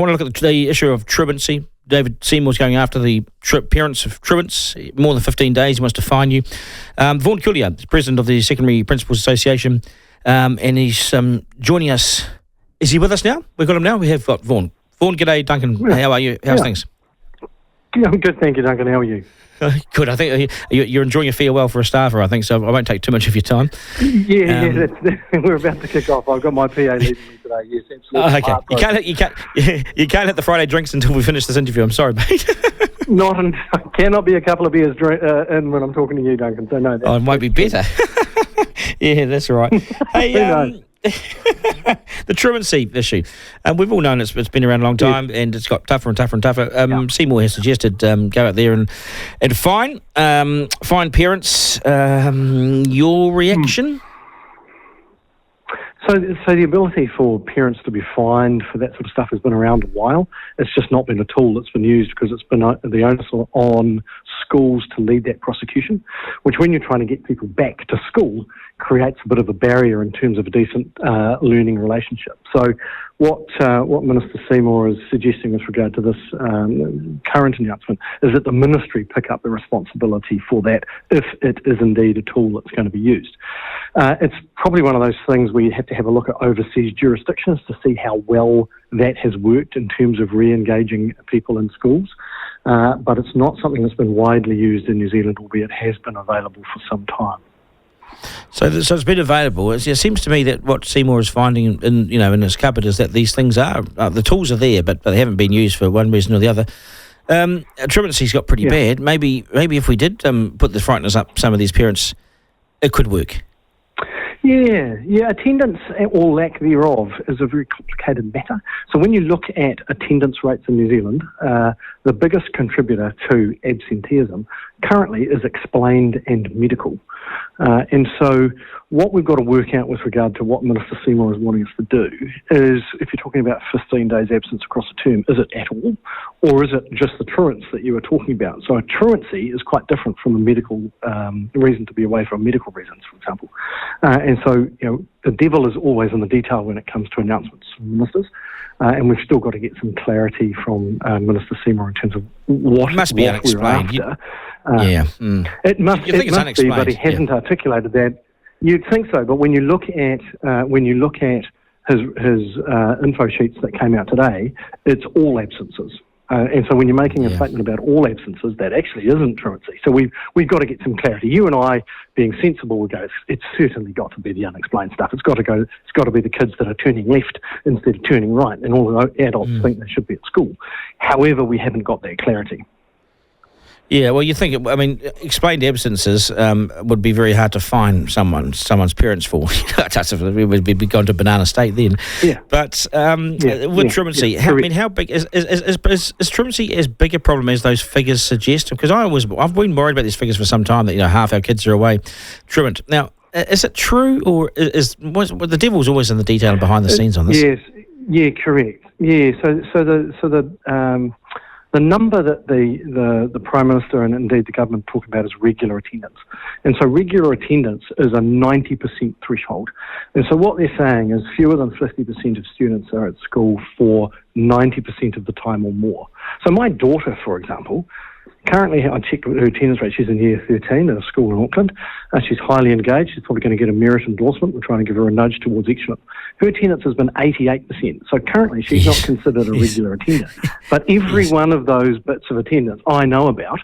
I want to look at the issue of truancy. David Seymour's going after the parents of truants. More than 15 days, he wants to fine you. Vaughan Couillault, president of the Secondary Principals Association, and he's joining us. Is he with us now? We've got him now? We have got Vaughan. Vaughan, g'day, Duncan. Yeah. How are you? How's things? Yeah, I'm good, thank you, Duncan. How are you? Good. I think you're enjoying your farewell for a staffer, I think, so I won't take too much of your time. We're about to kick off. I've got my PA leading me today. Yes, absolutely. Okay. You can't hit the Friday drinks until we finish this interview. I'm sorry, mate. I cannot be a couple of beers in when I'm talking to you, Duncan. So no. It might be better. Yeah, that's right. Hey, the truancy issue. We've all known it's been around a long time, and it's got tougher and tougher and tougher. Seymour has suggested go out there and fine parents. Your reaction? So the ability for parents to be fined for that sort of stuff has been around a while. It's just not been a tool that's been used because it's been the onus on schools to lead that prosecution, which when you're trying to get people back to school creates a bit of a barrier in terms of a decent learning relationship. So what Minister Seymour is suggesting with regard to this current announcement is that the ministry pick up the responsibility for that if it is indeed a tool that's going to be used. It's probably one of those things where you have to have a look at overseas jurisdictions to see how well that has worked in terms of re-engaging people in schools. But it's not something that's been widely used in New Zealand, albeit it has been available for some time. So it's been available. It seems to me that what Seymour is finding in his cupboard is that these things are the tools are there, but they haven't been used for one reason or the other. Truancy's got pretty bad. Maybe if we did put the frighteners up some of these parents, it could work. Yeah. Attendance or lack thereof is a very complicated matter. So when you look at attendance rates in New Zealand, the biggest contributor to absenteeism currently is explained and medical. And so what we've got to work out with regard to what Minister Seymour is wanting us to do is, if you're talking about 15 days absence across a term, is it at all? Or is it just the truants that you were talking about? So a truancy is quite different from a medical reason to be away for medical reasons, for example. And so, the devil is always in the detail when it comes to announcements from ministers. And we've still got to get some clarity from Minister Seymour in terms of what must be unexplained. It must be, but he hasn't articulated that. You'd think so, but when you look at his info sheets that came out today, it's all absences. And so when you're making a statement about all absences, that actually isn't truancy. So we've got to get some clarity. You and I, being sensible, would go, it's certainly got to be the unexplained stuff. It's got to be the kids that are turning left instead of turning right, and all the adults think they should be at school. However, we haven't got that clarity. Yeah, well, you think, explained absences would be very hard to find someone's parents for. We would be gone to banana state then. Yeah. But with truancy, how big is truancy as big a problem as those figures suggest? Because I've been worried about these figures for some time, that half our kids are away truant. Now, is it true, or is the devil's always in the detail behind the scenes on this? Yes, yeah, correct. Yeah, the number that the Prime Minister and indeed the government talk about is regular attendance. And so regular attendance is a 90% threshold. And so what they're saying is fewer than 50% of students are at school for 90% of the time or more. So my daughter, for example, currently, I checked her attendance rate. She's in year 13 at a school in Auckland. She's highly engaged. She's probably going to get a merit endorsement. We're trying to give her a nudge towards excellence. Her attendance has been 88%. So currently, she's not considered a regular attendant. But every one of those bits of attendance I know about,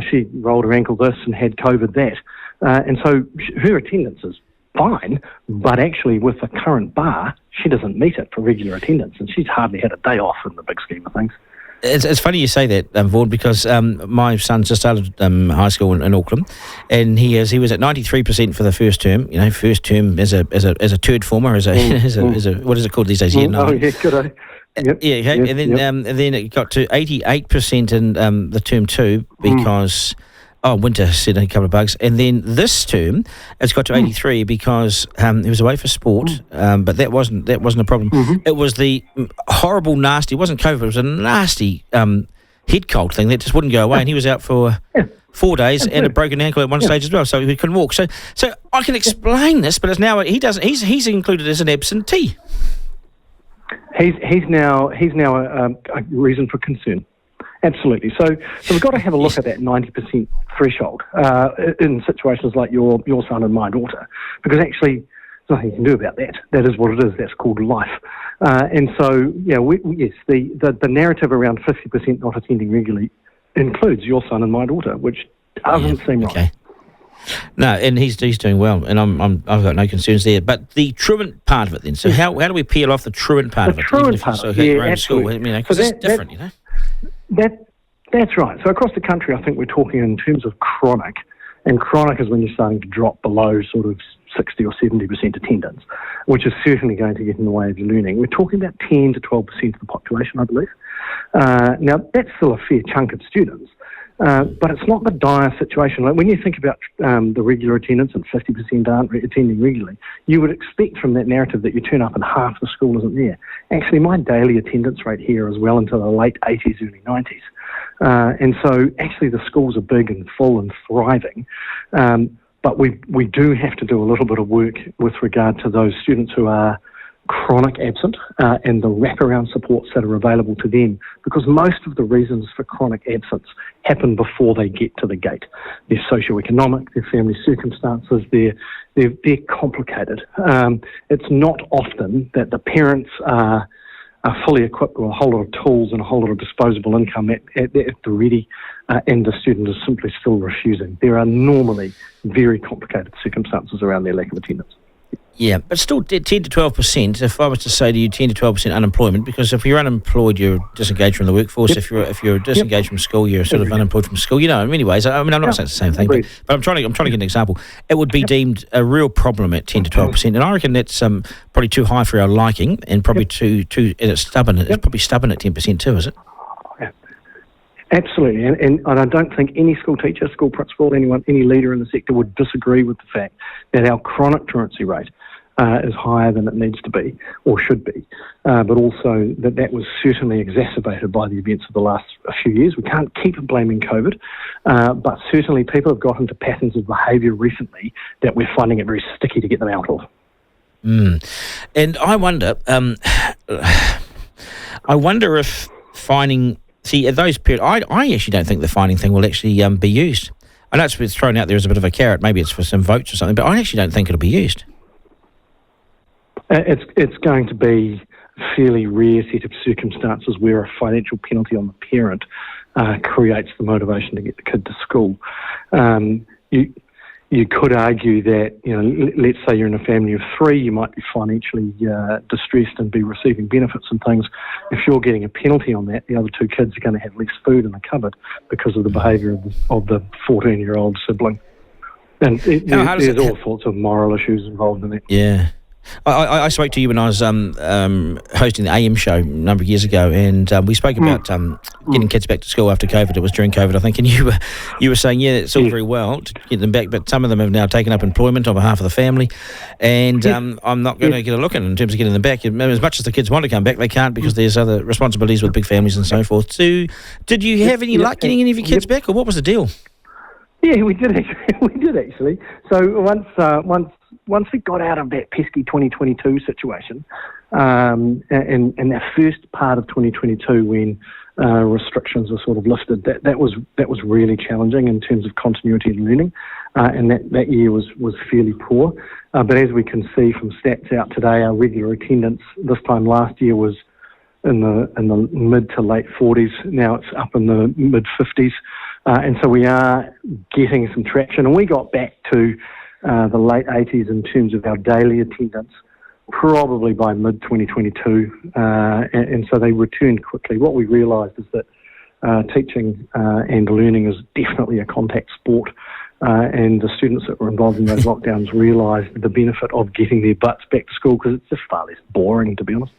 she rolled her ankle this and had COVID that. And so her attendance is fine, but actually with the current bar, she doesn't meet it for regular attendance. And she's hardly had a day off in the big scheme of things. It's funny you say that, Vaughan, because my son just started high school in Auckland, and he was at 93% for the first term. First term as a third former, as a what is it called these days? Year 9. Oh yeah, good. Yep. Yeah, okay. Yep. And then it got to 88% in the term 2 because. Winter said a couple of bugs. And then this term, it's got to 83 because he was away for sport, but that wasn't a problem. It was the horrible, nasty, it wasn't COVID, it was a nasty head cold thing that just wouldn't go away, and he was out for 4 days and a broken ankle at one stage as well, so he couldn't walk. So I can explain this, but it's now he's included as an absentee. He's now a reason for concern. Absolutely. So we've got to have a look at that 90% threshold in situations like your son and my daughter, because actually there's nothing you can do about that. That is what it is. That's called life. And so, yes, the narrative around 50% not attending regularly includes your son and my daughter, which doesn't seem right. Okay. No, and he's doing well, and I've got no concerns there. But the truant part of it, then. So how do we peel off the truant part of it? Truant part, absolutely. Because it's different, That's right. So across the country, I think we're talking in terms of chronic, and chronic is when you're starting to drop below sort of 60 or 70% attendance, which is certainly going to get in the way of your learning. We're talking about 10 to 12% of the population, I believe. Now, that's still a fair chunk of students, but it's not the dire situation. Like when you think about the regular attendance and 50% aren't attending regularly, you would expect from that narrative that you turn up and half the school isn't there. Actually, my daily attendance rate here is well into the late 80s, early 90s. And so actually the schools are big and full and thriving, but we do have to do a little bit of work with regard to those students who are chronic absent and the wraparound supports that are available to them, because most of the reasons for chronic absence happen before they get to the gate. They're socioeconomic, their family circumstances, they're complicated. It's not often that the parents are fully equipped with a whole lot of tools and a whole lot of disposable income at the ready, and the student is simply still refusing. There are normally very complicated circumstances around their lack of attendance. Yeah, but still 10 to 12%, if I was to say to you 10 to 12% unemployment, because if you're unemployed, you're disengaged from the workforce. Yep. If you're disengaged from school, you're sort of unemployed from school. In many ways. I mean, I'm not saying it's the same thing, but I'm trying to get an example. It would be deemed a real problem at 10 to 12%, and I reckon that's probably too high for our liking, and probably too and it's stubborn. It's probably stubborn at 10% too, is it? Absolutely, and I don't think any school teacher, school principal, any leader in the sector would disagree with the fact that our chronic truancy rate is higher than it needs to be or should be, but also that was certainly exacerbated by the events of the last few years. We can't keep blaming COVID, but certainly people have got into patterns of behaviour recently that we're finding it very sticky to get them out of. And I wonder if fining. See, at those periods, I actually don't think the fining thing will actually be used. I know it's thrown out there as a bit of a carrot, maybe it's for some votes or something, but I actually don't think it'll be used. It's going to be a fairly rare set of circumstances where a financial penalty on the parent creates the motivation to get the kid to school. You could argue that, let's say you're in a family of three, you might be financially distressed and be receiving benefits and things. If you're getting a penalty on that, the other two kids are going to have less food in the cupboard because of the behaviour of the 14-year-old sibling. And there's all sorts of moral issues involved in it. Yeah. I spoke to you when I was hosting the AM show a number of years ago, and we spoke about getting kids back to school after COVID. It was during COVID, I think, and you were saying, it's all very well to get them back, but some of them have now taken up employment on behalf of the family, and I'm not going to get a look in terms of getting them back. As much as the kids want to come back, they can't because there's other responsibilities with big families and so forth. So, did you have any luck getting any of your kids back, or what was the deal? Yeah, we did actually. So once we got out of that pesky 2022 situation, and that first part of 2022 when restrictions were sort of lifted, that was really challenging in terms of continuity of learning, and that year was fairly poor. But as we can see from stats out today, our regular attendance this time last year was in the mid to late 40s. Now it's up in the mid 50s, and so we are getting some traction. And we got back to the late 80s in terms of our daily attendance, probably by mid-2022, and so they returned quickly. What we realised is that teaching and learning is definitely a contact sport, and the students that were involved in those lockdowns realised the benefit of getting their butts back to school because it's just far less boring, to be honest.